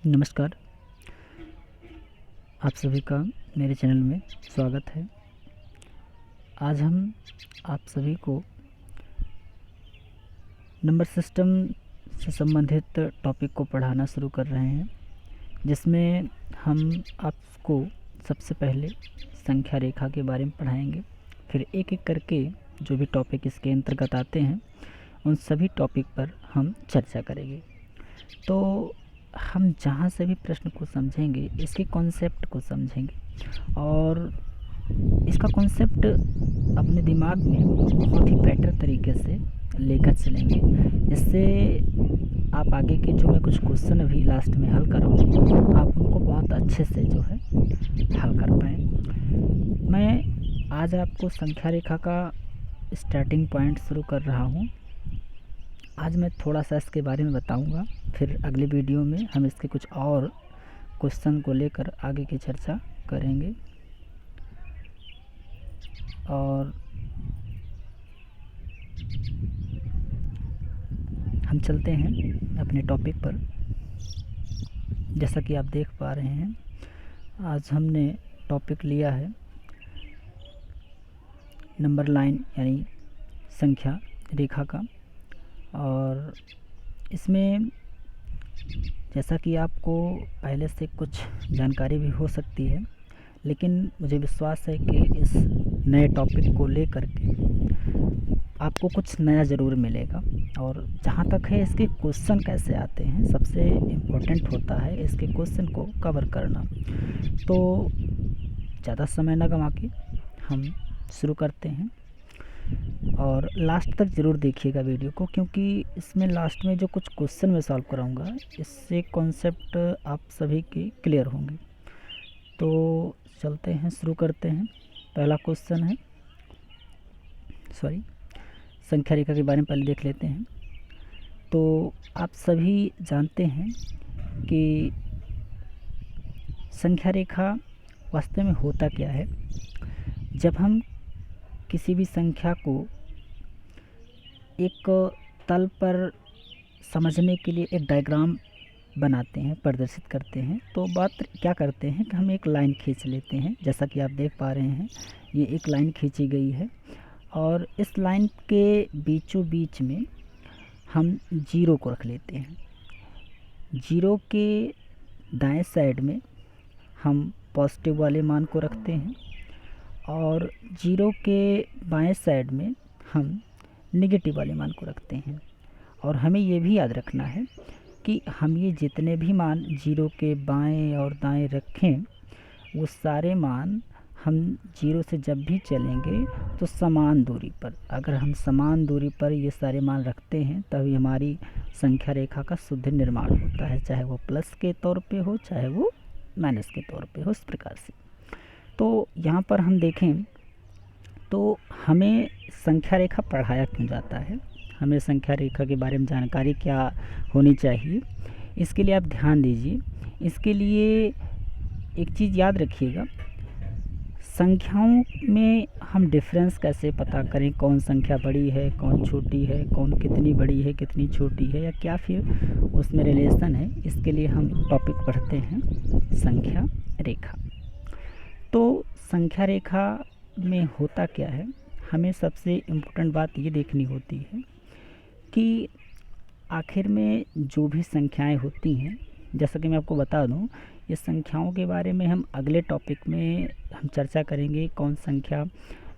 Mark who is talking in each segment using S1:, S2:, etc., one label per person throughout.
S1: नमस्कार। आप सभी का मेरे चैनल में स्वागत है। आज हम आप सभी को नंबर सिस्टम से संबंधित टॉपिक को पढ़ाना शुरू कर रहे हैं, जिसमें हम आपको सबसे पहले संख्या रेखा के बारे में पढ़ाएंगे। फिर एक एक करके जो भी टॉपिक इसके अंतर्गत आते हैं उन सभी टॉपिक पर हम चर्चा करेंगे। तो हम जहाँ से भी प्रश्न को समझेंगे, इसके कॉन्सेप्ट को समझेंगे और इसका कॉन्सेप्ट अपने दिमाग में बहुत ही बेटर तरीके से लेकर चलेंगे, जिससे आप आगे के जो मैं कुछ क्वेश्चन अभी लास्ट में हल कराऊंगा, आप उनको बहुत अच्छे से जो है हल कर पाएँ। मैं आज आपको संख्या रेखा का स्टार्टिंग पॉइंट शुरू कर रहा हूँ। आज मैं थोड़ा सा इसके बारे में बताऊंगा, फिर अगले वीडियो में हम इसके कुछ और क्वेश्चन को लेकर आगे की चर्चा करेंगे। और हम चलते हैं अपने टॉपिक पर। जैसा कि आप देख पा रहे हैं, आज हमने टॉपिक लिया है नंबर लाइन यानी संख्या रेखा का। और इसमें जैसा कि आपको पहले से कुछ जानकारी भी हो सकती है, लेकिन मुझे विश्वास है कि इस नए टॉपिक को लेकर के आपको कुछ नया ज़रूर मिलेगा। और जहाँ तक है इसके क्वेश्चन कैसे आते हैं, सबसे इम्पोर्टेंट होता है इसके क्वेश्चन को कवर करना। तो ज़्यादा समय न गंवा के हम शुरू करते हैं और लास्ट तक ज़रूर देखिएगा वीडियो को, क्योंकि इसमें लास्ट में जो कुछ क्वेश्चन मैं सॉल्व कराऊंगा, इससे कॉन्सेप्ट आप सभी के क्लियर होंगे। तो चलते हैं, शुरू करते हैं। पहला क्वेश्चन है, संख्या रेखा के बारे में पहले देख लेते हैं। तो आप सभी जानते हैं कि संख्या रेखा वास्तव में होता क्या है। जब हम किसी भी संख्या को एक तल पर समझने के लिए एक डायग्राम बनाते हैं, प्रदर्शित करते हैं, तो बात क्या करते हैं कि हम एक लाइन खींच लेते हैं। जैसा कि आप देख पा रहे हैं, ये एक लाइन खींची गई है और इस लाइन के बीचों बीच में हम जीरो को रख लेते हैं। जीरो के दाएं साइड में हम पॉजिटिव वाले मान को रखते हैं और जीरो के बाएं साइड में हम नेगेटिव वाले मान को रखते हैं। और हमें ये भी याद रखना है कि हम ये जितने भी मान जीरो के बाएं और दाएं रखें, वो सारे मान हम जीरो से जब भी चलेंगे तो समान दूरी पर, अगर हम समान दूरी पर ये सारे मान रखते हैं, तभी हमारी संख्या रेखा का शुद्ध निर्माण होता है, चाहे वो प्लस के तौर पे हो, चाहे वो माइनस के तौर पे हो, इस प्रकार से। तो यहाँ पर हम देखें तो हमें संख्या रेखा पढ़ाया क्यों जाता है, हमें संख्या रेखा के बारे में जानकारी क्या होनी चाहिए, इसके लिए आप ध्यान दीजिए। इसके लिए एक चीज़ याद रखिएगा, संख्याओं में हम डिफरेंस कैसे पता करें, कौन संख्या बड़ी है, कौन छोटी है, कौन कितनी बड़ी है, कितनी छोटी है, या क्या फिर उसमें रिलेशन है, इसके लिए हम टॉपिक पढ़ते हैं संख्या रेखा। तो संख्या रेखा में होता क्या है, हमें सबसे इम्पोर्टेंट बात ये देखनी होती है कि आखिर में जो भी संख्याएं होती हैं, जैसा कि मैं आपको बता दूं, ये संख्याओं के बारे में हम अगले टॉपिक में हम चर्चा करेंगे। कौन संख्या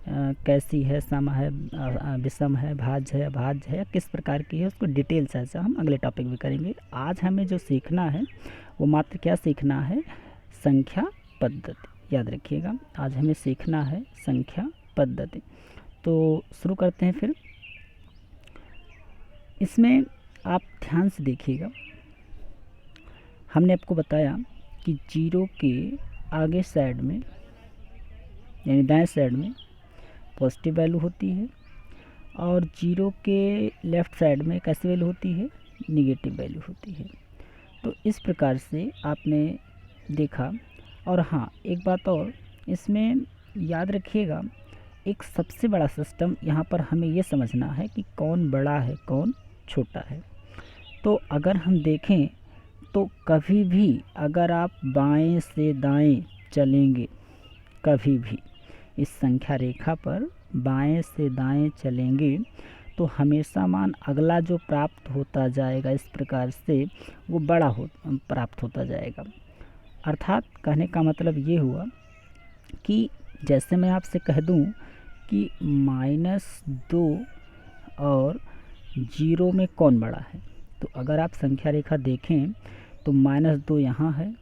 S1: कैसी है, सम है, विषम है, भाज्य है, अभाज्य है, या किस प्रकार की है, उसको डिटेल चर्चा हम अगले टॉपिक में करेंगे। आज हमें जो सीखना है वो मात्र क्या सीखना है, संख्या पद्धति। याद रखिएगा, आज हमें सीखना है संख्या पद्धति। तो शुरू करते हैं। फिर इसमें आप ध्यान से देखिएगा, हमने आपको बताया कि जीरो के आगे साइड में यानी दाएं साइड में पॉजिटिव वैल्यू होती है और जीरो के लेफ़्ट साइड में कैसी वैल्यू होती है, निगेटिव वैल्यू होती है। तो इस प्रकार से आपने देखा। और हाँ, एक बात और इसमें याद रखिएगा, एक सबसे बड़ा सिस्टम यहाँ पर हमें ये समझना है कि कौन बड़ा है, कौन छोटा है। तो अगर हम देखें तो कभी भी अगर आप बाएं से दाएं चलेंगे, कभी भी इस संख्या रेखा पर बाएं से दाएं चलेंगे तो हमेशा मान अगला जो प्राप्त होता जाएगा इस प्रकार से वो बड़ा प्राप्त होता जाएगा। अर्थात कहने का मतलब ये हुआ कि जैसे मैं आपसे कह दूं कि -2 और 0 में कौन बड़ा है, तो अगर आप संख्या रेखा देखें तो -2 यहाँ है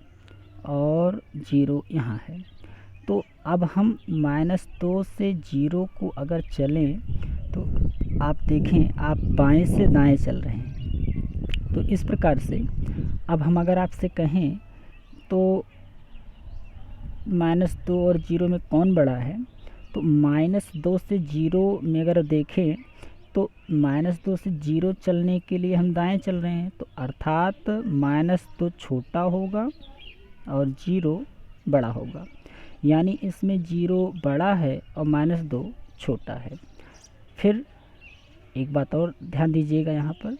S1: और 0 यहाँ है। तो अब हम -2 से 0 को अगर चलें तो आप देखें आप बाएं से दाएं चल रहे हैं। तो इस प्रकार से अब हम अगर आपसे कहें तो -2 और 0 में कौन बड़ा है, तो -2 से 0 में अगर देखें तो -2 से 0 चलने के लिए हम दाएं चल रहे हैं, तो अर्थात -2 छोटा होगा और 0 बड़ा होगा। यानी इसमें 0 बड़ा है और -2 छोटा है। फिर एक बात और ध्यान दीजिएगा यहाँ पर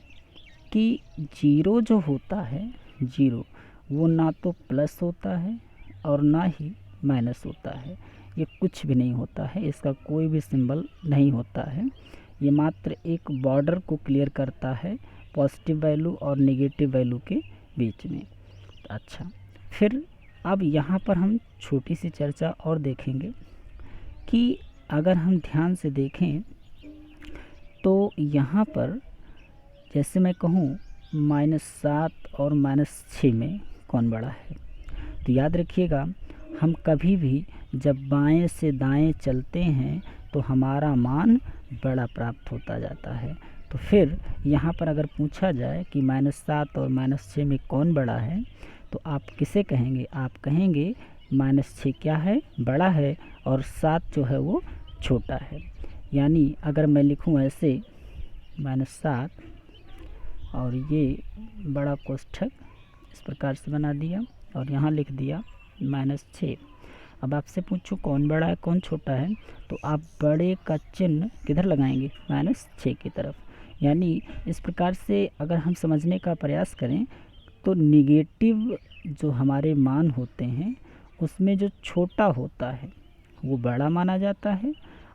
S1: कि 0 जो होता है, 0 वो ना तो प्लस होता है और ना ही माइनस होता है। ये कुछ भी नहीं होता है, इसका कोई भी सिंबल नहीं होता है। ये मात्र एक बॉर्डर को क्लियर करता है पॉजिटिव वैल्यू और नेगेटिव वैल्यू के बीच में। अच्छा, फिर अब यहाँ पर हम छोटी सी चर्चा और देखेंगे कि अगर हम ध्यान से देखें तो यहाँ पर जैसे मैं कहूँ -7 और -6 में कौन बड़ा है, तो याद रखिएगा हम कभी भी जब बाएं से दाएं चलते हैं तो हमारा मान बड़ा प्राप्त होता जाता है। तो फिर यहाँ पर अगर पूछा जाए कि -7 और -6 में कौन बड़ा है, तो आप किसे कहेंगे? आप कहेंगे -6 क्या है, बड़ा है, और 7 जो है वो छोटा है। यानी अगर मैं लिखूँ ऐसे -7 और ये बड़ा कोष्ठक इस प्रकार से बना दिया और यहाँ लिख दिया -6। अब आपसे पूछूं कौन बड़ा है कौन छोटा है, तो आप बड़े का चिन्ह किधर लगाएंगे? -6 की तरफ। यानी इस प्रकार से अगर हम समझने का प्रयास करें तो निगेटिव जो हमारे मान होते हैं उसमें जो छोटा होता है वो बड़ा माना जाता है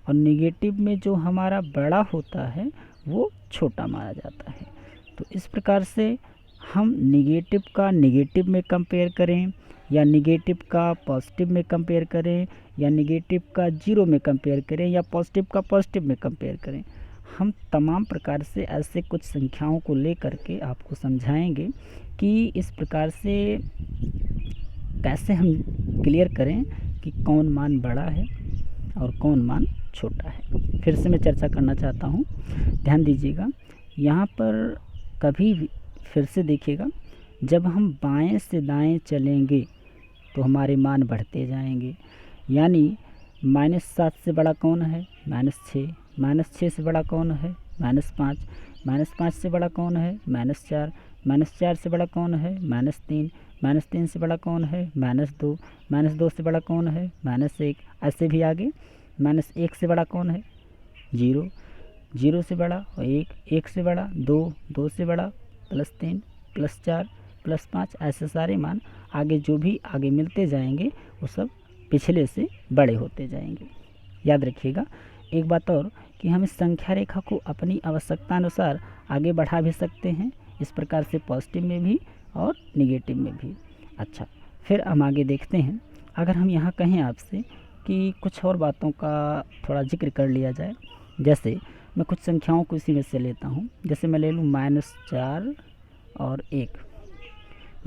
S1: और निगेटिव में जो हमारा बड़ा होता है वो छोटा माना जाता है। तो इस प्रकार से हम निगेटिव का निगेटिव में कंपेयर करें या निगेटिव का पॉजिटिव में कंपेयर करें या निगेटिव का 0 में कंपेयर करें या पॉजिटिव का पॉजिटिव में कंपेयर करें, हम तमाम प्रकार से ऐसे कुछ संख्याओं को लेकर के आपको समझाएंगे कि इस प्रकार से कैसे हम क्लियर करें कि कौन मान बड़ा है और कौन मान छोटा है। फिर से मैं चर्चा करना चाहता हूँ, ध्यान दीजिएगा। यहाँ पर कभी भी फिर से देखिएगा, जब हम बाएं से दाएं चलेंगे तो हमारे मान बढ़ते जाएंगे। यानी -7 से बड़ा कौन है? -6। -6 से बड़ा कौन है? -5। -5 से बड़ा कौन है? -4। -4 से बड़ा कौन है? -3। -3 से बड़ा कौन है? -2। -2 से बड़ा कौन है? -1। ऐसे भी आगे। -1 से बड़ा कौन है? 0। 0 से बड़ा 1। 1 से बड़ा 2। 2 से बड़ा +3 +4 +5। ऐसे सारे मान आगे जो भी आगे मिलते जाएंगे वो सब पिछले से बड़े होते जाएंगे। याद रखिएगा एक बात और कि हम इस संख्या रेखा को अपनी आवश्यकता अनुसार आगे बढ़ा भी सकते हैं, इस प्रकार से पॉजिटिव में भी और निगेटिव में भी। अच्छा, फिर हम आगे देखते हैं। अगर हम यहाँ कहें आपसे कि कुछ और बातों का थोड़ा जिक्र कर लिया जाए, जैसे मैं कुछ संख्याओं को इसी में से लेता हूँ। जैसे मैं ले लूँ -4 और 1।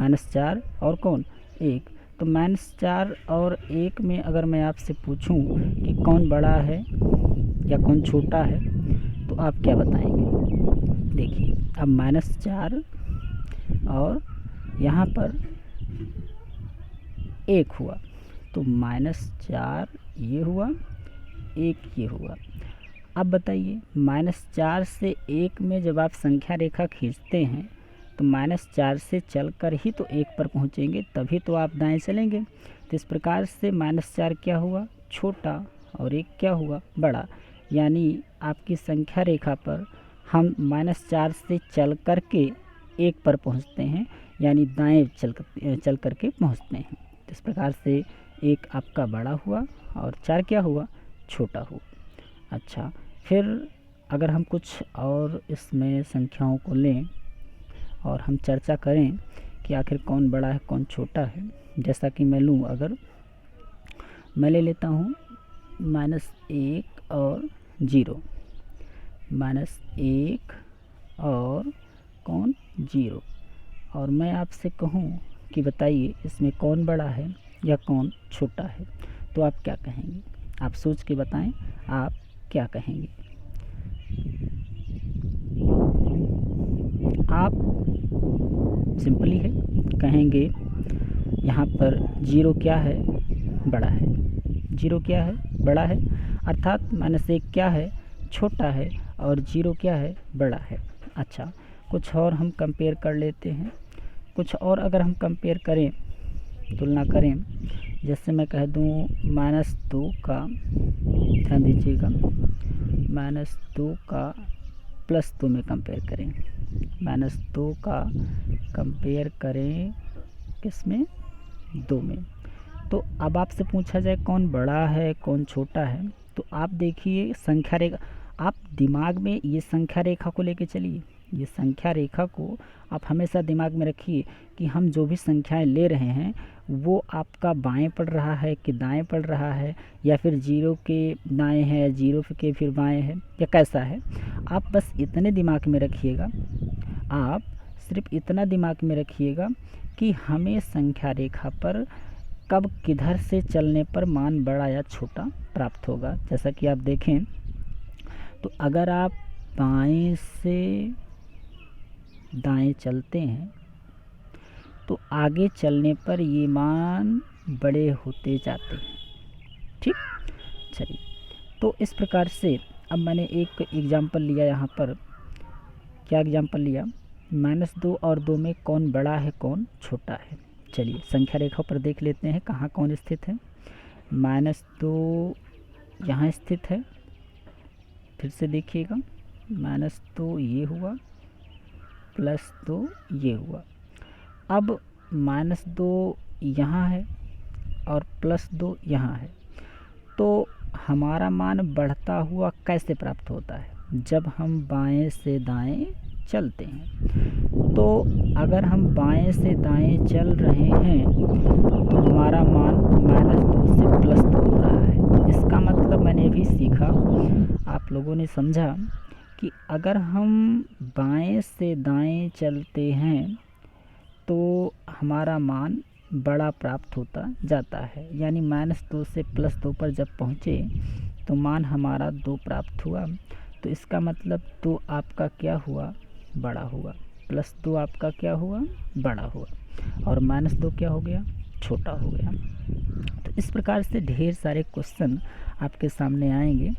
S1: -4 और कौन? 1। तो -4 और 1 में अगर मैं आपसे पूछूं कि कौन बड़ा है या कौन छोटा है, तो आप क्या बताएंगे? देखिए, अब -4 और यहाँ पर 1 हुआ, तो -4 ये हुआ, 1 ये हुआ। अब बताइए, -4 से 1 में जब आप संख्या रेखा खींचते हैं तो -4 से चलकर ही तो 1 पर पहुँचेंगे, तभी तो आप दाएं चलेंगे। तो इस प्रकार से -4 क्या हुआ? छोटा, और 1 क्या हुआ? बड़ा। यानी आपकी संख्या रेखा पर हम -4 से चल कर के 1 पर पहुँचते हैं, यानी दाएं चल करके पहुंचते हैं। इस प्रकार से एक आपका बड़ा हुआ और 4 क्या हुआ, छोटा हुआ। अच्छा, फिर अगर हम कुछ और इसमें संख्याओं को लें और हम चर्चा करें कि आखिर कौन बड़ा है कौन छोटा है, जैसा कि मैं लूँ, अगर मैं ले लेता हूँ -1 और 0, -1 और कौन 0, और मैं आपसे कहूँ कि बताइए इसमें कौन बड़ा है या कौन छोटा है, तो आप क्या कहेंगे? आप सोच के बताएं, आप क्या कहेंगे? आप सिंपली है कहेंगे यहाँ पर 0 क्या है, बड़ा है। 0 क्या है, बड़ा है, अर्थात -1 क्या है, छोटा है, और 0 क्या है, बड़ा है। अच्छा, कुछ और हम कंपेयर कर लेते हैं। कुछ और अगर हम कंपेयर करें, तुलना करें, जैसे मैं कह दूँ -2 का, ध्यान दीजिएगा, -2 का +2 में कंपेयर करें, -2 का कंपेयर करें किस में, 2 में। तो अब आपसे पूछा जाए कौन बड़ा है कौन छोटा है, तो आप देखिए संख्या रेखा, आप दिमाग में ये संख्या रेखा को लेके चलिए। ये संख्या रेखा को आप हमेशा दिमाग में रखिए कि हम जो भी संख्याएं ले रहे हैं वो आपका बाएं पड़ रहा है कि दाएं पड़ रहा है, या फिर 0 के दाएं है, 0 के फिर बाएं है, या कैसा है। आप बस इतने दिमाग में रखिएगा, आप सिर्फ इतना दिमाग में रखिएगा कि हमें संख्या रेखा पर कब किधर से चलने पर मान बड़ा या छोटा प्राप्त होगा। जैसा कि आप देखें तो अगर आप बाएं से दाएं चलते हैं तो आगे चलने पर ये मान बड़े होते जाते हैं। ठीक, चलिए, तो इस प्रकार से अब मैंने एक एग्जाम्पल लिया यहाँ पर। क्या एग्जाम्पल लिया? -2 और 2 में कौन बड़ा है कौन छोटा है। चलिए संख्या रेखा पर देख लेते हैं कहाँ कौन स्थित है। -2 यहाँ स्थित है, फिर से देखिएगा, -2 ये हुआ, +2 ये हुआ। अब -2 यहाँ है और +2 यहाँ है, तो हमारा मान बढ़ता हुआ कैसे प्राप्त होता है? जब हम बाएं से दाएं चलते हैं। तो अगर हम बाएं से दाएं चल रहे हैं तो हमारा मान -2 से +2 हो रहा है। इसका मतलब मैंने भी सीखा, आप लोगों ने समझा कि अगर हम बाएं से दाएं चलते हैं तो हमारा मान बड़ा प्राप्त होता जाता है। यानी -2 से +2 पर जब पहुँचे तो मान हमारा 2 प्राप्त हुआ, तो इसका मतलब 2 आपका क्या हुआ, बड़ा हुआ, +2 आपका क्या हुआ, बड़ा हुआ, और -2 क्या हो गया, छोटा हो गया। तो इस प्रकार से ढेर सारे क्वेश्चन आपके सामने आएंगे।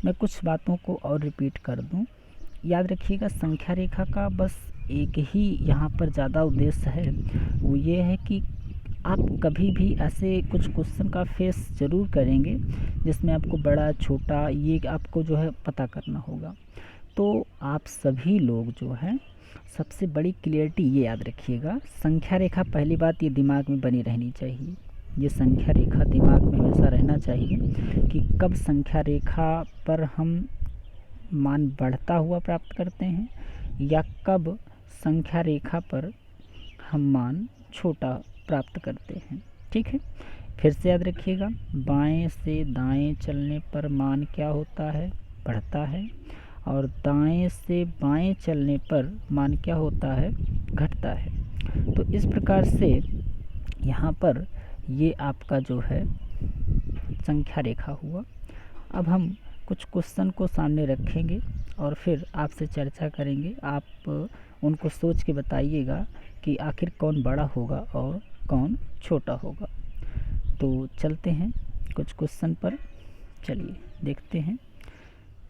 S1: मैं कुछ बातों को और रिपीट कर दूं। याद रखिएगा संख्या रेखा का बस एक ही यहाँ पर ज़्यादा उद्देश्य है, वो ये है कि आप कभी भी ऐसे कुछ क्वेश्चन का फेस ज़रूर करेंगे जिसमें आपको बड़ा छोटा ये आपको जो है पता करना होगा। तो आप सभी लोग जो है सबसे बड़ी क्लियरिटी ये याद रखिएगा, संख्या रेखा, पहली बात ये दिमाग में बनी रहनी चाहिए। ये संख्या रेखा दिमाग में हमेशा रहना चाहिए कि कब संख्या रेखा पर हम मान बढ़ता हुआ प्राप्त करते हैं या कब संख्या रेखा पर हम मान छोटा प्राप्त करते हैं। ठीक है, फिर से याद रखिएगा, बाएं से दाएं चलने पर मान क्या होता है, बढ़ता है, और दाएं से बाएं चलने पर मान क्या होता है, घटता है। तो इस प्रकार से यहाँ पर ये आपका जो है संख्या रेखा हुआ। अब हम कुछ क्वेश्चन को सामने रखेंगे और फिर आपसे चर्चा करेंगे। आप उनको सोच के बताइएगा कि आखिर कौन बड़ा होगा और कौन छोटा होगा। तो चलते हैं कुछ क्वेश्चन पर, चलिए देखते हैं।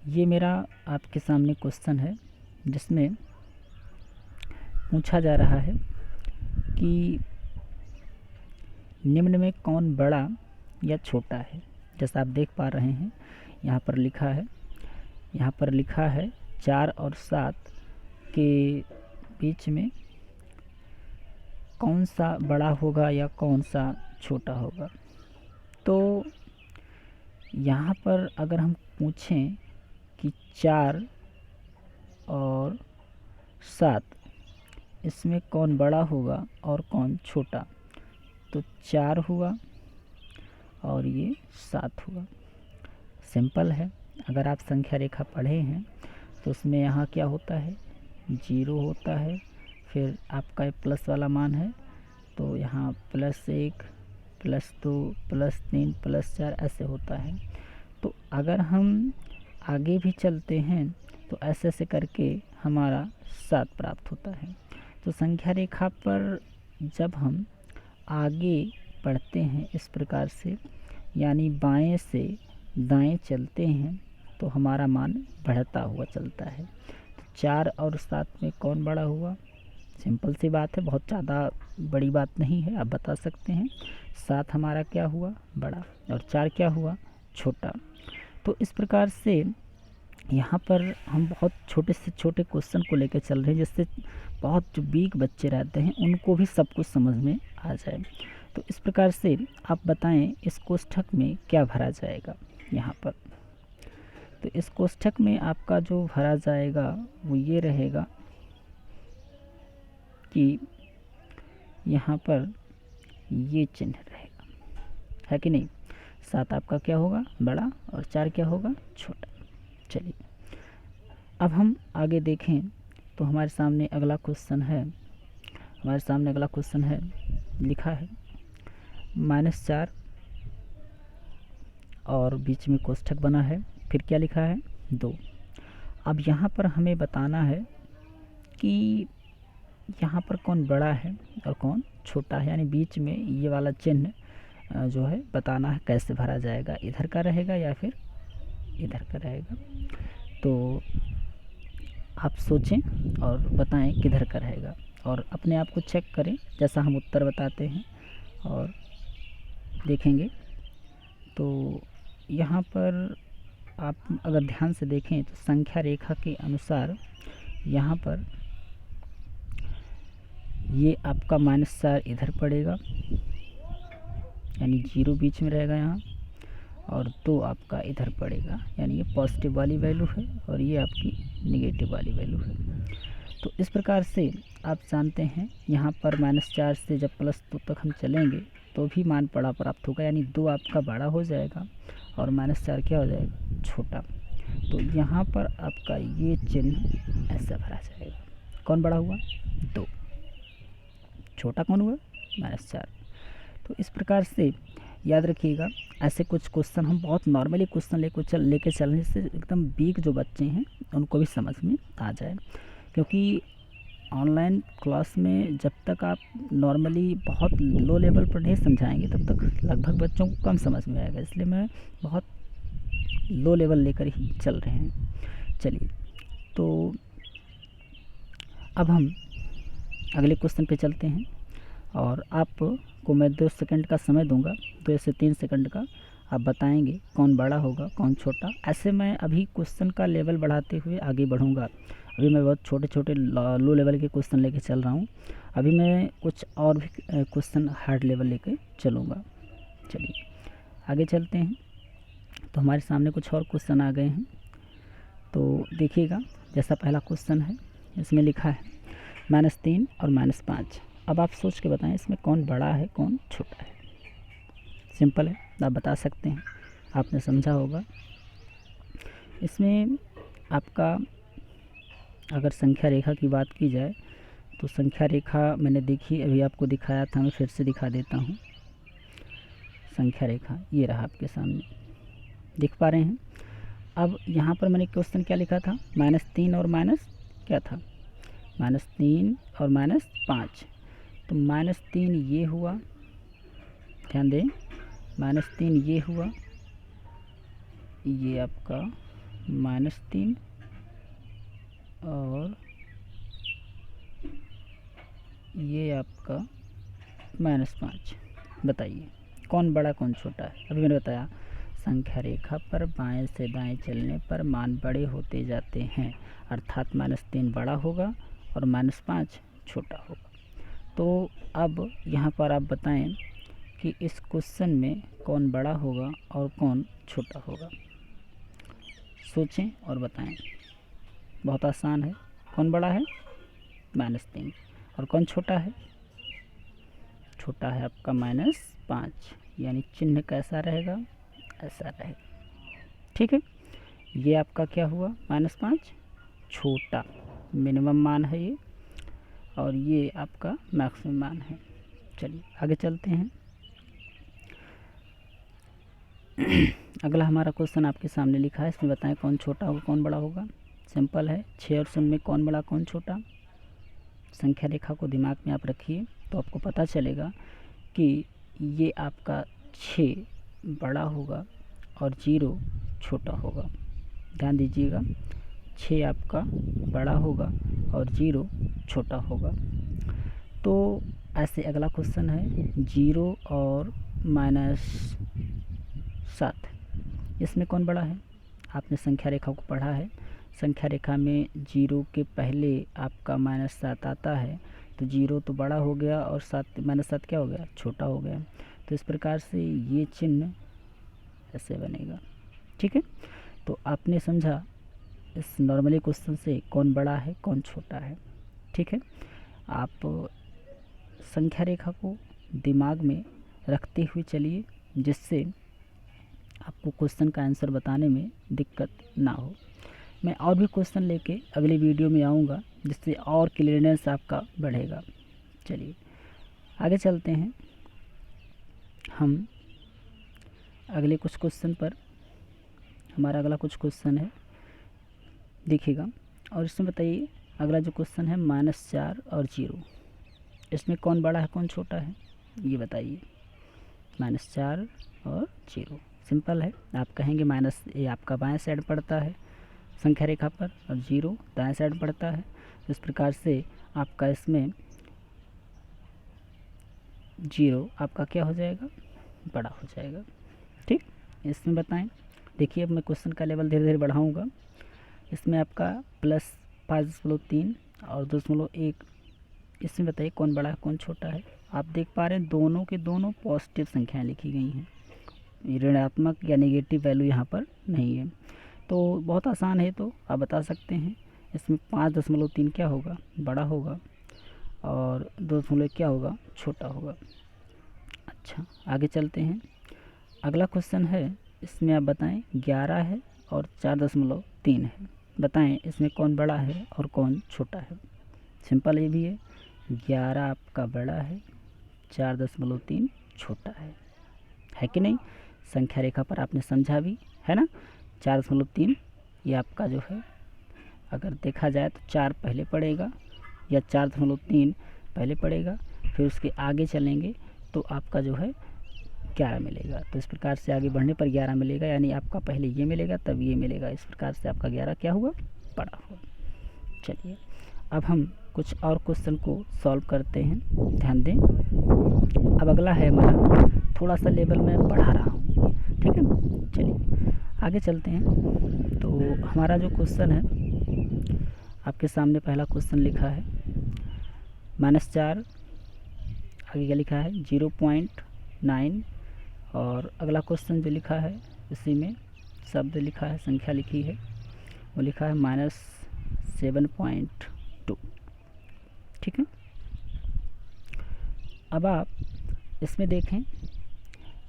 S1: ये मेरा आपके सामने क्वेश्चन है जिसमें पूछा जा रहा है कि निम्न में कौन बड़ा या छोटा है। जैसा आप देख पा रहे हैं यहाँ पर लिखा है 4 और 7 के बीच में कौन सा बड़ा होगा या कौन सा छोटा होगा। तो यहाँ पर अगर हम पूछें कि 4 और 7 इसमें कौन बड़ा होगा और कौन छोटा, तो 4 हुआ और ये 7 हुआ। सिंपल है। अगर आप संख्या रेखा पढ़े हैं तो उसमें यहाँ क्या होता है, 0 होता है, फिर आपका ये प्लस वाला मान है तो यहाँ +1 +2 +3 +4 ऐसे होता है। तो अगर हम आगे भी चलते हैं तो ऐसे ऐसे करके हमारा 7 प्राप्त होता है। तो संख्या रेखा पर जब हम आगे बढ़ते हैं इस प्रकार से, यानी बाएं से दाएं चलते हैं, तो हमारा मान बढ़ता हुआ चलता है। तो 4 और 7 में कौन बड़ा हुआ, सिंपल सी बात है, बहुत ज़्यादा बड़ी बात नहीं है, आप बता सकते हैं। 7 हमारा क्या हुआ, बड़ा, और 4 क्या हुआ, छोटा। तो इस प्रकार से यहाँ पर हम बहुत छोटे से छोटे क्वेश्चन को लेकर चल रहे हैं, जिससे बहुत जो वीक बच्चे रहते हैं उनको भी सब कुछ समझ में आ जाए। तो इस प्रकार से आप बताएं इस कोष्ठक में क्या भरा जाएगा यहाँ पर। तो इस कोष्ठक में आपका जो भरा जाएगा वो ये रहेगा कि यहाँ पर ये चिन्ह रहेगा, है कि नहीं। 7 आपका क्या होगा, बड़ा, और 4 क्या होगा, छोटा। चलिए अब हम आगे देखें तो हमारे सामने अगला क्वेश्चन है, लिखा है -4 और बीच में कोष्ठक बना है, फिर क्या लिखा है, 2। अब यहाँ पर हमें बताना है कि यहाँ पर कौन बड़ा है और कौन छोटा है, यानी बीच में ये वाला चिन्ह जो है बताना है कैसे भरा जाएगा, इधर का रहेगा या फिर इधर का रहेगा। तो आप सोचें और बताएं किधर का रहेगा, और अपने आप को चेक करें जैसा हम उत्तर बताते हैं और देखेंगे। तो यहाँ पर आप अगर ध्यान से देखें तो संख्या रेखा के अनुसार यहाँ पर ये आपका -4 इधर पड़ेगा, यानी 0 बीच में रहेगा यहाँ, और 2 आपका इधर पड़ेगा, यानी ये पॉजिटिव वाली वैल्यू है और ये आपकी नेगेटिव वाली वैल्यू है। तो इस प्रकार से आप जानते हैं यहाँ पर -4 से जब +2 तक हम चलेंगे तो भी मान बड़ा प्राप्त होगा, यानी 2 आपका बड़ा हो जाएगा और -4 क्या हो जाएगा, छोटा। तो यहाँ पर आपका ये चिन्ह ऐसा भरा जाएगा, कौन बड़ा हुआ, 2, छोटा कौन हुआ, -4। तो इस प्रकार से याद रखिएगा, ऐसे कुछ क्वेश्चन हम बहुत नॉर्मली क्वेश्चन लेके चलने से एकदम वीक जो बच्चे हैं उनको भी समझ में आ जाए। क्योंकि ऑनलाइन क्लास में जब तक आप नॉर्मली बहुत लो लेवल पर नहीं समझाएंगे तब तक लगभग बच्चों को कम समझ में आएगा, इसलिए मैं बहुत लो लेवल लेकर ही चल रहे हैं। चलिए तो अब हम अगले क्वेश्चन पे चलते हैं, और आपको मैं 2 सेकंड का समय दूंगा, 2 से 3 सेकंड का, आप बताएंगे कौन बड़ा होगा कौन छोटा। ऐसे मैं अभी क्वेश्चन का लेवल बढ़ाते हुए आगे बढ़ूंगा। अभी मैं बहुत छोटे छोटे लो लेवल के क्वेश्चन लेके चल रहा हूँ, अभी मैं कुछ और भी क्वेश्चन हार्ड लेवल लेके चलूँगा। चलिए आगे चलते हैं। तो हमारे सामने कुछ और क्वेश्चन आ गए हैं, तो देखिएगा। जैसा पहला क्वेश्चन है इसमें लिखा है -3 और -5। अब आप सोच के बताएं इसमें कौन बड़ा है कौन छोटा है। सिंपल है, आप बता सकते हैं, आपने समझा होगा। इसमें आपका अगर संख्या रेखा की बात की जाए तो संख्या रेखा मैंने देखी, अभी आपको दिखाया था, मैं फिर से दिखा देता हूँ। संख्या रेखा ये रहा आपके सामने, दिख पा रहे हैं। अब यहाँ पर मैंने क्वेश्चन क्या लिखा था, -3 और क्या था, -3 और -5। तो -3 ये हुआ, ध्यान दें, -3 ये हुआ, ये आपका -3 और ये आपका -5। बताइए कौन बड़ा कौन छोटा है। अभी मैंने बताया संख्या रेखा पर बाएं से दाएं चलने पर मान बड़े होते जाते हैं, अर्थात -3 बड़ा होगा और -5 छोटा होगा। तो अब यहाँ पर आप बताएं कि इस क्वेश्चन में कौन बड़ा होगा और कौन छोटा होगा। सोचें और बताएं। बहुत आसान है। कौन बड़ा है? -3। और कौन छोटा है? छोटा है आपका -5, यानी चिन्ह कैसा रहेगा? ऐसा रहेगा। ठीक है, ये आपका क्या हुआ? -5 छोटा, मिनिमम मान है ये, और ये आपका मैक्सिमम मान है। चलिए आगे चलते हैं। अगला हमारा क्वेश्चन आपके सामने लिखा है, इसमें बताएं कौन छोटा होगा कौन बड़ा होगा। सिंपल है, 6 और 0 में कौन बड़ा कौन छोटा। संख्या रेखा को दिमाग में आप रखिए तो आपको पता चलेगा कि ये आपका 6 बड़ा होगा और 0 छोटा होगा। ध्यान दीजिएगा, 6 आपका बड़ा होगा और 0 छोटा होगा। तो ऐसे अगला क्वेश्चन है 0 और -7, इसमें कौन बड़ा है? आपने संख्या रेखा को पढ़ा है। संख्या रेखा में 0 के पहले आपका -7 आता है, तो 0 तो बड़ा हो गया और -7 क्या हो गया? छोटा हो गया। तो इस प्रकार से ये चिन्ह ऐसे बनेगा। ठीक है, तो आपने समझा इस नॉर्मली क्वेश्चन से कौन बड़ा है कौन छोटा है। ठीक है, आप संख्या रेखा को दिमाग में रखते हुए चलिए, जिससे आपको क्वेश्चन का आंसर बताने में दिक्कत ना हो। मैं और भी क्वेश्चन लेके अगली वीडियो में आऊँगा, जिससे और क्लियरनेस आपका बढ़ेगा। चलिए आगे चलते हैं हम अगले कुछ क्वेश्चन पर। हमारा अगला कुछ क्वेश्चन है, देखिएगा, और इसमें बताइए अगला जो क्वेश्चन है -4 और 0, इसमें कौन बड़ा है कौन छोटा है, ये बताइए। -4 और 0 सिंपल है। आप कहेंगे ये आपका बाएं साइड पड़ता है संख्या रेखा पर और 0 दाएं साइड पड़ता है। तो इस प्रकार से आपका इसमें 0 आपका क्या हो जाएगा? बड़ा हो जाएगा। ठीक, इसमें बताएं। देखिए अब मैं क्वेश्चन का लेवल धीरे धीरे बढ़ाऊँगा। इसमें आपका +5.3 और 2.1, इसमें बताइए कौन बड़ा है कौन छोटा है। आप देख पा रहे हैं दोनों के दोनों पॉजिटिव संख्याएं लिखी गई हैं, ऋणात्मक या नेगेटिव वैल्यू यहाँ पर नहीं है। तो बहुत आसान है, तो आप बता सकते हैं इसमें 5.3 क्या होगा? बड़ा होगा, और 2 क्या होगा? छोटा होगा। अच्छा आगे चलते हैं। अगला क्वेश्चन है, इसमें आप बताएं 11 है और 4.3 है, बताएं इसमें कौन बड़ा है और कौन छोटा है। सिंपल ये भी है, 11 आपका बड़ा है, 4.3 छोटा है कि नहीं? संख्या रेखा पर आपने समझा भी है ना। 4.3 ये आपका जो है, अगर देखा जाए तो 4 पहले पड़ेगा या 4.3 पहले पड़ेगा, फिर उसके आगे चलेंगे तो आपका जो है 11 मिलेगा। तो इस प्रकार से आगे बढ़ने पर 11 मिलेगा, यानी आपका पहले ये मिलेगा तब ये मिलेगा। इस प्रकार से आपका 11 क्या हुआ? बड़ा हुआ। चलिए अब हम कुछ और क्वेश्चन को सॉल्व करते हैं, ध्यान दें। अब अगला है हमारा, थोड़ा सा लेवल में बढ़ा रहा हूँ, ठीक है। चलिए आगे चलते हैं। तो हमारा जो क्वेश्चन है आपके सामने, पहला क्वेश्चन लिखा है -4, आगे क्या लिखा है 0.9, और अगला क्वेश्चन जो लिखा है उसी में शब्द लिखा है, संख्या लिखी है, वो लिखा है -7.2। ठीक है, अब आप इसमें देखें,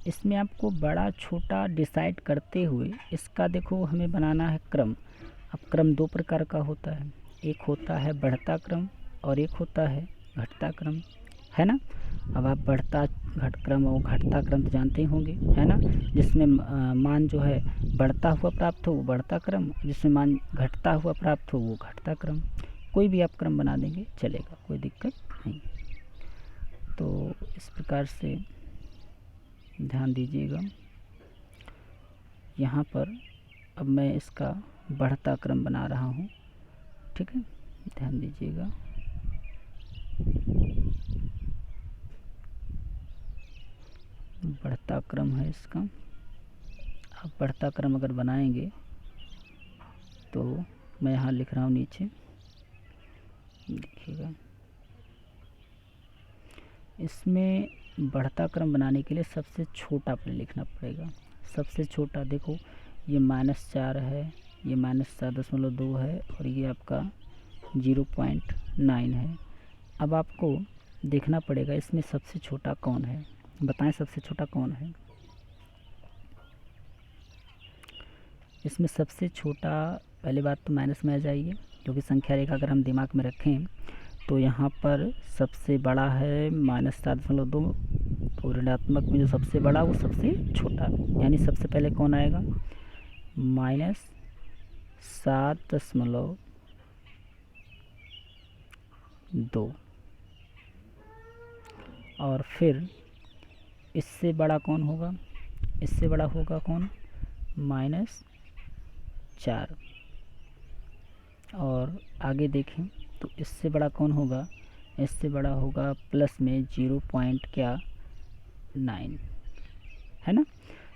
S1: इसमें आपको बड़ा छोटा डिसाइड करते हुए इसका देखो हमें बनाना है क्रम। अब क्रम दो प्रकार का होता है, एक होता है बढ़ता क्रम और एक होता है घटता क्रम, है ना। अब आप बढ़ता घट क्रम और घटता क्रम तो जानते ही होंगे, है ना। जिसमें मान जो है बढ़ता हुआ प्राप्त हो वो बढ़ता क्रम, जिसमें मान घटता हुआ प्राप्त हो वो घटता क्रम। कोई भी आप क्रम बना देंगे चलेगा, कोई दिक्कत नहीं। तो इस प्रकार से ध्यान दीजिएगा, यहाँ पर अब मैं इसका बढ़ता क्रम बना रहा हूँ, ठीक है, ध्यान दीजिएगा। बढ़ता क्रम है इसका। आप बढ़ता क्रम अगर बनाएंगे तो मैं यहाँ लिख रहा हूँ नीचे, देखिएगा इसमें बढ़ता क्रम बनाने के लिए सबसे छोटा पर लिखना पड़ेगा। सबसे छोटा देखो, ये -4 है, ये -4.2 है और ये आपका 0.9 है। अब आपको देखना पड़ेगा इसमें सबसे छोटा कौन है, बताएं सबसे छोटा कौन है। इसमें सबसे छोटा, पहली बात तो माइनस में आ जाइए, क्योंकि संख्या रेखा अगर हम दिमाग में रखें तो यहाँ पर सबसे बड़ा है -4.2, तो ऋणात्मक में जो सबसे बड़ा वो सबसे छोटा, यानी सबसे पहले कौन आएगा, -7.2, और फिर इससे बड़ा कौन होगा, इससे बड़ा होगा कौन, -4, और आगे देखें तो इससे बड़ा कौन होगा, इससे बड़ा होगा प्लस में 0.9 है ना।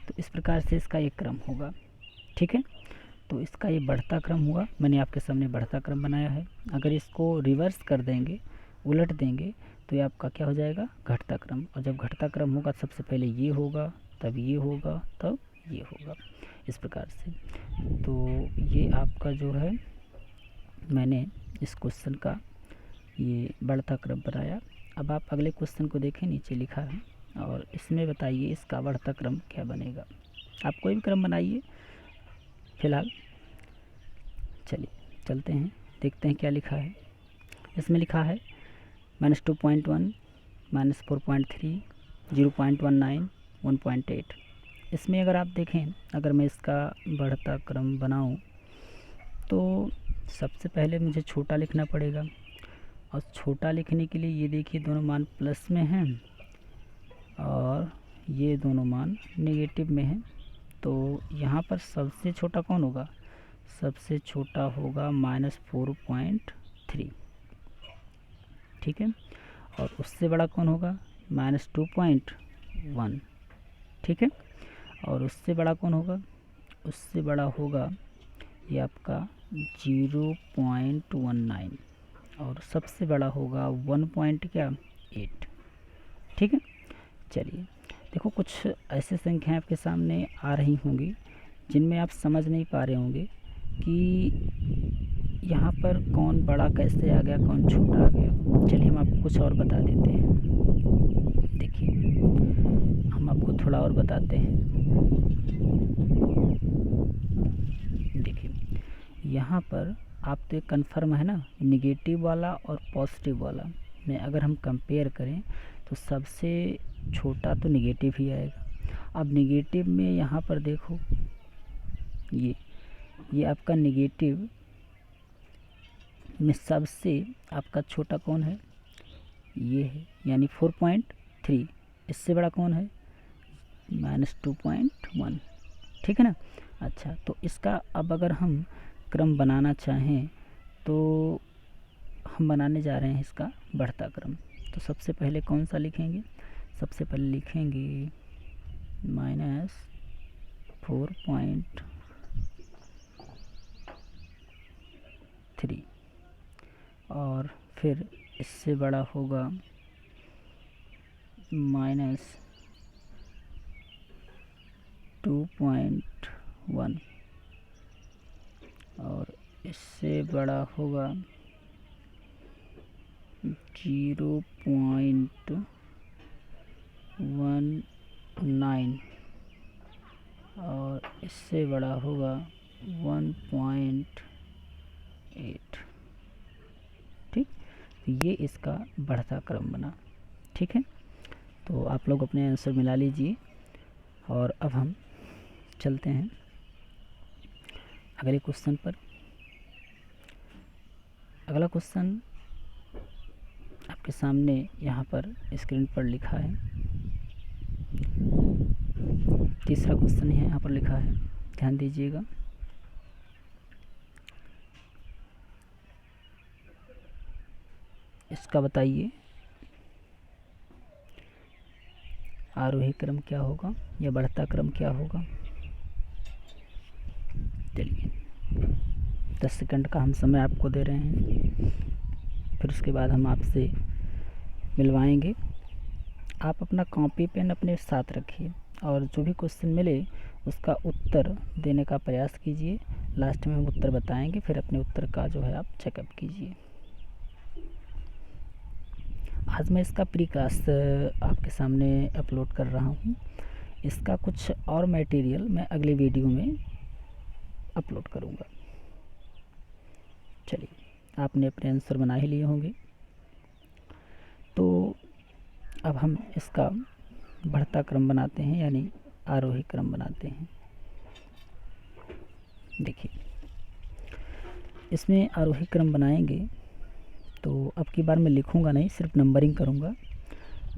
S1: तो इस प्रकार से इसका एक क्रम होगा, ठीक है। तो इसका ये बढ़ता क्रम हुआ, मैंने आपके सामने बढ़ता क्रम बनाया है। अगर इसको रिवर्स कर देंगे, उलट देंगे, तो ये आपका क्या हो जाएगा, घटता क्रम। और जब घटता क्रम होगा सबसे पहले ये होगा, तब ये होगा, तब ये होगा, इस प्रकार से। तो ये आपका जो है, मैंने इस क्वेश्चन का ये बढ़ता क्रम बनाया। अब आप अगले क्वेश्चन को देखें, नीचे लिखा है, और इसमें बताइए इसका बढ़ता क्रम क्या बनेगा। आप कोई भी क्रम बनाइए फिलहाल। चलिए चलते हैं, देखते हैं क्या लिखा है। इसमें लिखा है -2.1, -4.3, 0.19, 1.8। इसमें अगर आप देखें, अगर मैं इसका बढ़ता क्रम बनाऊं तो सबसे पहले मुझे छोटा लिखना पड़ेगा, और छोटा लिखने के लिए ये देखिए दोनों मान प्लस में हैं और ये दोनों मान नेगेटिव में हैं। तो यहाँ पर सबसे छोटा कौन होगा, सबसे छोटा होगा -4.3, ठीक है। और उससे बड़ा कौन होगा, -2.1, ठीक है। और उससे बड़ा कौन होगा, उससे बड़ा होगा ये आपका 0.19, और सबसे बड़ा होगा 1.8, ठीक है। चलिए देखो, कुछ ऐसे संख्याएं आपके सामने आ रही होंगी जिनमें आप समझ नहीं पा रहे होंगे कि यहाँ पर कौन बड़ा कैसे आ गया, कौन छोटा आ गया। चलिए हम आपको कुछ और बता देते हैं। देखिए हम आपको थोड़ा और बताते हैं। देखिए यहाँ पर आप तो एक कन्फर्म है ना, निगेटिव वाला और पॉजिटिव वाला में अगर हम कंपेयर करें तो सबसे छोटा तो निगेटिव ही आएगा। अब निगेटिव में यहाँ पर देखो, ये आपका निगेटिव में सबसे आपका छोटा कौन है, ये है, यानी 4.3। इससे बड़ा कौन है, -2.1, ठीक है ना। अच्छा, तो इसका अब अगर हम क्रम बनाना चाहें तो हम बनाने जा रहे हैं इसका बढ़ता क्रम। तो सबसे पहले कौन सा लिखेंगे, सबसे पहले लिखेंगे -4.3, और फिर इससे बड़ा होगा -2.1, और इससे बड़ा होगा 0.19, और इससे बड़ा होगा 1.8, ठीक। तो ये इसका बढ़ता क्रम बना, ठीक है। तो आप लोग अपने आंसर मिला लीजिए, और अब हम चलते हैं अगले क्वेश्चन पर। अगला क्वेश्चन आपके सामने यहाँ पर स्क्रीन पर लिखा है, तीसरा क्वेश्चन है, यहाँ पर लिखा है, ध्यान दीजिएगा। इसका बताइए आरोही क्रम क्या होगा या बढ़ता क्रम क्या होगा। चलिए 10 सेकंड का हम समय आपको दे रहे हैं, फिर उसके बाद हम आपसे मिलवाएंगे आप अपना कॉपी पेन अपने साथ रखिए और जो भी क्वेश्चन मिले उसका उत्तर देने का प्रयास कीजिए। लास्ट में हम उत्तर बताएंगे, फिर अपने उत्तर का जो है आप चेकअप कीजिए। आज मैं इसका प्री क्लास आपके सामने अपलोड कर रहा हूँ। इसका कुछ और मटेरियल मैं अगले वीडियो में अपलोड करूँगा। चलिए, आपने अपने आंसर बना ही लिए होंगे, तो अब हम इसका बढ़ता क्रम बनाते हैं, यानी आरोही क्रम बनाते हैं। देखिए, इसमें आरोही क्रम बनाएंगे तो अब की बार मैं लिखूंगा नहीं, सिर्फ नंबरिंग करूंगा।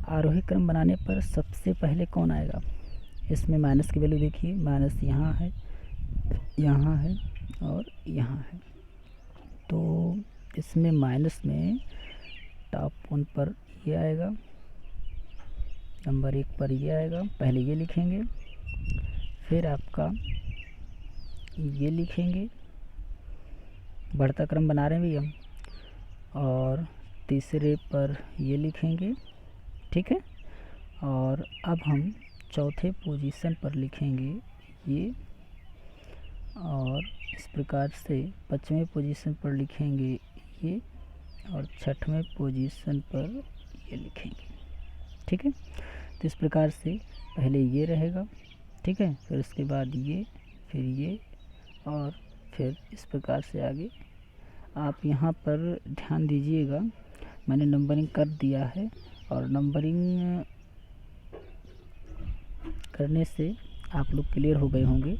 S1: आरोही क्रम बनाने पर सबसे पहले कौन आएगा? इसमें माइनस की वैल्यू देखिए, माइनस यहाँ है, यहाँ है और यहाँ है। तो इसमें माइनस में टॉप 1 पर ये आएगा, नंबर 1 पर ये आएगा। पहले ये लिखेंगे, फिर आपका ये लिखेंगे, बढ़ता क्रम बना रहे हैं भैया, और तीसरे पर ये लिखेंगे, ठीक है। और अब हम चौथे पोजीशन पर लिखेंगे ये, और इस प्रकार से 5वें पोजीशन पर लिखेंगे ये, और 6वें पोजीशन पर ये लिखेंगे, ठीक है। तो इस प्रकार से पहले ये रहेगा, ठीक है, फिर उसके बाद ये, फिर ये, और फिर इस प्रकार से आगे। आप यहाँ पर ध्यान दीजिएगा, मैंने नंबरिंग कर दिया है, और नंबरिंग करने से आप लोग क्लियर हो गए होंगे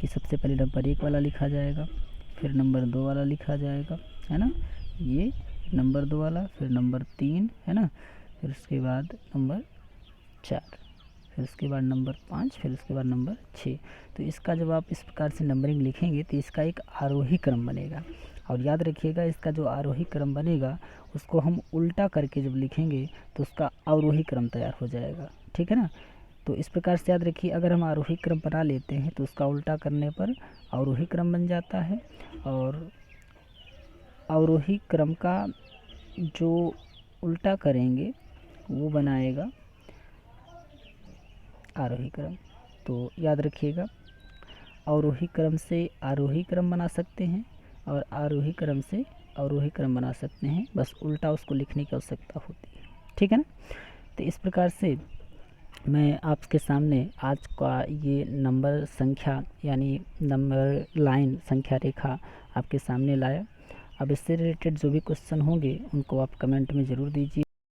S1: कि सबसे पहले नंबर 1 वाला लिखा जाएगा, फिर नंबर 2 वाला लिखा जाएगा, है ना, ये नंबर 2 वाला, फिर नंबर 3, है ना, फिर उसके बाद नंबर 4, फिर उसके बाद नंबर 5, फिर उसके बाद नंबर 6। तो इसका जब आप इस प्रकार से नंबरिंग लिखेंगे तो इसका एक आरोही क्रम बनेगा। और याद रखिएगा, इसका जो आरोही क्रम बनेगा उसको हम उल्टा करके जब लिखेंगे तो उसका अवरोही क्रम तैयार हो जाएगा, ठीक है ना। तो इस प्रकार से याद रखिए, अगर हम आरोही क्रम बना लेते हैं तो उसका उल्टा करने पर अवरोही क्रम बन जाता है, और अवरोही क्रम का जो उल्टा करेंगे वो बनाएगा आरोही क्रम। तो याद रखिएगा, अवरोही क्रम से आरोही क्रम बना सकते हैं और आरोही क्रम से अवरोही क्रम बना सकते हैं, बस उल्टा उसको लिखने की आवश्यकता होती है, ठीक है ना। तो इस प्रकार से मैं आपके सामने आज का ये नंबर संख्या यानी नंबर लाइन संख्या रेखा आपके सामने लाया। अब इससे रिलेटेड जो भी क्वेश्चन होंगे उनको आप कमेंट में ज़रूर दीजिए।